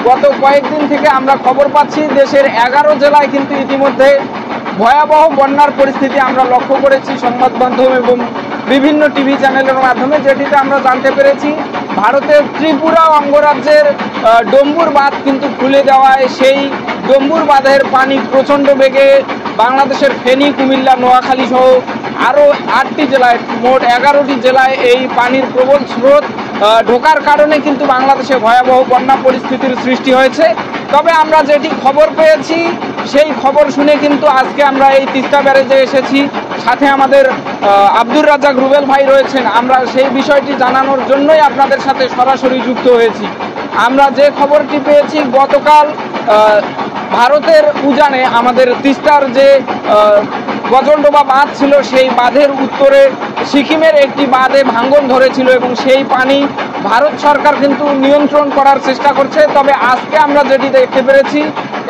গত কয়েকদিন থেকে আমরা খবর পাচ্ছি দেশের 11 জেলায় কিন্তু ইতিমধ্যে ভয়াবহ বন্যার পরিস্থিতি আমরা লক্ষ্য করেছি সংবাদ মাধ্যম এবং বিভিন্ন টিভি চ্যানেলের মাধ্যমে, যেটিতে আমরা জানতে পেরেছি ভারতের ত্রিপুরা অঙ্গরাজ্যের ডম্বুর বাঁধ কিন্তু খুলে দেওয়ায় সেই ডম্বুর বাঁধের পানি প্রচণ্ড বেগে বাংলাদেশের ফেনী, কুমিল্লা, নোয়াখালী সহ আরও 8টি জেলায়, মোট 11টি জেলায় এই পানির প্রবল স্রোত ঢোকার কারণে কিন্তু বাংলাদেশে ভয়াবহ বন্যা পরিস্থিতির সৃষ্টি হয়েছে। তবে আমরা যেটি খবর পেয়েছি সেই খবর শুনে কিন্তু আজকে আমরা এই তিস্তা ব্যারেজে এসেছি, সাথে আমাদের আব্দুর রাজ্জাক রুবেল ভাই রয়েছেন। আমরা সেই বিষয়টি জানানোর জন্যই আপনাদের সাথে সরাসরি যুক্ত হয়েছি। আমরা যে খবরটি পেয়েছি, গতকাল ভারতের উজানে আমাদের তিস্তার যে গজলডোবা বাঁধ ছিল সেই বাঁধের উত্তরে সিকিমের একটি বাঁধে ভাঙন ধরেছিল এবং সেই পানি ভারত সরকার কিন্তু নিয়ন্ত্রণ করার চেষ্টা করছে। তবে আজকে আমরা যেটি দেখতে পেরেছি,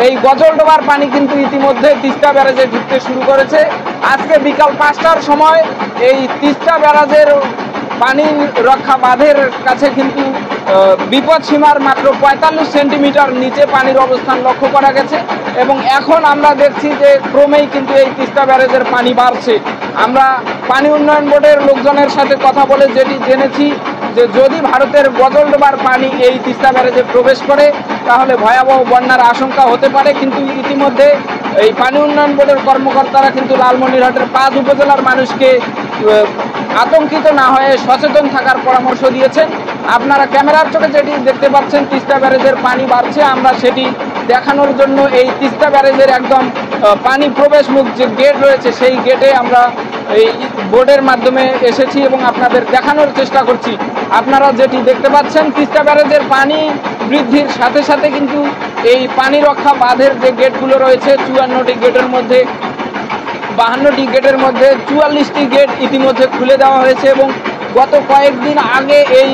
এই গজলডোবার পানি কিন্তু ইতিমধ্যে তিস্তা ব্যারেজে ঢুকতে শুরু করেছে। আজকে বিকাল 5টার সময় এই তিস্তা ব্যারাজের পানি রক্ষা বাঁধের কাছে কিন্তু বিপদ সীমার মাত্র 45 সেন্টিমিটার নিচে পানির অবস্থান লক্ষ্য করা গেছে এবং এখন আমরা দেখছি যে ক্রমেই কিন্তু এই তিস্তা ব্যারেজের পানি বাড়ছে। আমরা পানি উন্নয়ন বোর্ডের লোকজনের সাথে কথা বলে যেটি জেনেছি যে যদি ভারতের গজলডোবার পানি এই তিস্তা ব্যারেজে প্রবেশ করে তাহলে ভয়াবহ বন্যার আশঙ্কা হতে পারে। কিন্তু ইতিমধ্যে এই পানি উন্নয়ন বোর্ডের কর্মকর্তারা কিন্তু লালমনিরহাটের 5 উপজেলার মানুষকে আতঙ্কিত না হয়ে সচেতন থাকার পরামর্শ দিয়েছেন। আপনারা ক্যামেরার চোখে যেটি দেখতে পাচ্ছেন তিস্তা ব্যারেজের পানি বাড়ছে, আমরা সেটি দেখানোর জন্য এই তিস্তা ব্যারেজের একদম পানি প্রবেশ মুখ যে গেট রয়েছে সেই গেটে আমরা এই বোর্ডের মাধ্যমে এসেছি এবং আপনাদের দেখানোর চেষ্টা করছি। আপনারা যেটি দেখতে পাচ্ছেন তিস্তা ব্যারেজের পানি বৃদ্ধির সাথে সাথে কিন্তু এই পানি রক্ষা বাঁধের যে গেটগুলো রয়েছে 54টি গেটের মধ্যে 52টি গেটের মধ্যে 44টি গেট ইতিমধ্যে খুলে দেওয়া হয়েছে এবং গত কয়েকদিন আগে এই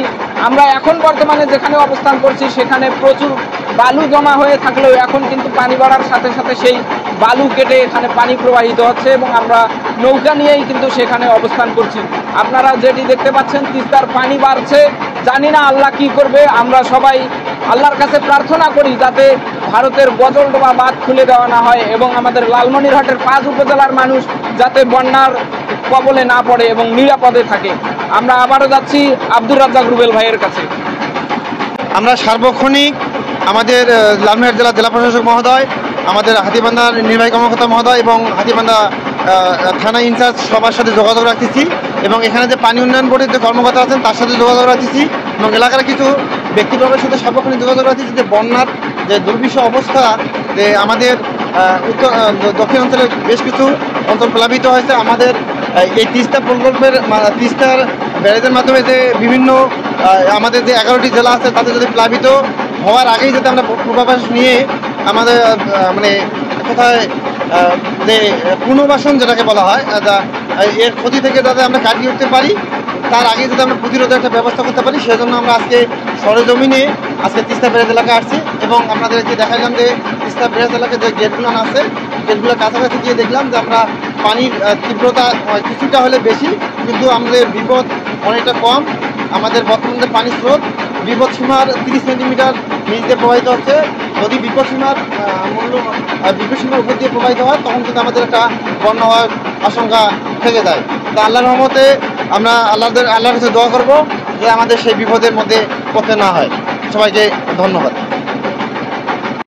আমরা এখন বর্তমানে যেখানে অবস্থান করছি সেখানে প্রচুর বালু জমা হয়ে থাকলেও এখন কিন্তু পানি বাড়ার সাথে সাথে সেই বালু কেটে এখানে পানি প্রবাহিত হচ্ছে এবং আমরা নৌকা নিয়েই কিন্তু সেখানে অবস্থান করছি। আপনারা যেটি দেখতে পাচ্ছেন তিস্তার পানি বাড়ছে, জানি না আল্লাহ কি করবে। আমরা সবাই আল্লাহর কাছে প্রার্থনা করি যাতে ভারতের গজলডোবা বাঁধ খুলে দেওয়া না হয় এবং আমাদের লালমনিরহাটের 5 উপজেলার মানুষ যাতে বন্যার কবলে না পড়ে এবং নিরাপদে থাকে। আমরা আবারও যাচ্ছি আব্দুর রাজ্জাক রুবেল ভাইয়ের কাছে। আমরা সার্বক্ষণিক আমাদের লালমনিরহাট জেলা জেলা প্রশাসক মহোদয়, আমাদের হাতীবান্ধার নির্বাহী কর্মকর্তা মহোদয় এবং হাতীবান্ধা থানা ইনচার্জ সবার সাথে যোগাযোগ রাখতেছি এবং এখানে যে পানি উন্নয়ন বোর্ডের যে কর্মকর্তা আছেন তার সাথে যোগাযোগ রাখতেছি এবং এলাকার কিছু ব্যক্তিবর্গের সাথে সার্বক্ষণিক যোগাযোগ রাখতেছি যে বন্যার যে দুর্বিষহ অবস্থা, যে আমাদের দক্ষিণ অঞ্চলে বেশ কিছু অঞ্চল প্লাবিত হয়েছে। আমাদের এই তিস্তা প্রকল্পের তিস্তার ব্যারেজের মাধ্যমে যে বিভিন্ন আমাদের যে 11টি জেলা আছে তাদের যদি প্লাবিত হওয়ার আগেই যাতে আমরা পূর্বাভাস নিয়ে আমাদের মানে কোথায় যে পুনর্বাসন যেটাকে বলা হয় এর ক্ষতি থেকে যাতে আমরা কাটিয়ে উঠতে পারি তার আগে যাতে আমরা প্রতিরোধের একটা ব্যবস্থা করতে পারি, সেজন্য আমরা আজকে সরেজমিনে আজকে তিস্তা ব্যারেজ এলাকায় আসছি এবং আপনাদেরকে দেখালাম যে তিস্তা ব্যারেজ এলাকায় যে গেটগুলো আছে গেটগুলোর কাছাকাছি গিয়ে দেখলাম যে আমরা পানির তীব্রতা কিছুটা হলে বেশি কিন্তু আমাদের বিপদ অনেকটা কম। আমাদের বর্তমানে পানির স্রোত বিপদ সীমার 30 সেন্টিমিটার নিচ দিয়ে প্রবাহিত হচ্ছে। যদি বিপদ সীমার উপর দিয়ে প্রবাহিত হয় তখন কিন্তু আমাদের একটা বন্যা হওয়ার আশঙ্কা থেকে যায়। তা আল্লাহর রহমতে আমরা আল্লাহর কাছে দোয়া করব যে আমাদের সেই বিপদের মধ্যে পড়তে না হয়। সবাইকে ধন্যবাদ।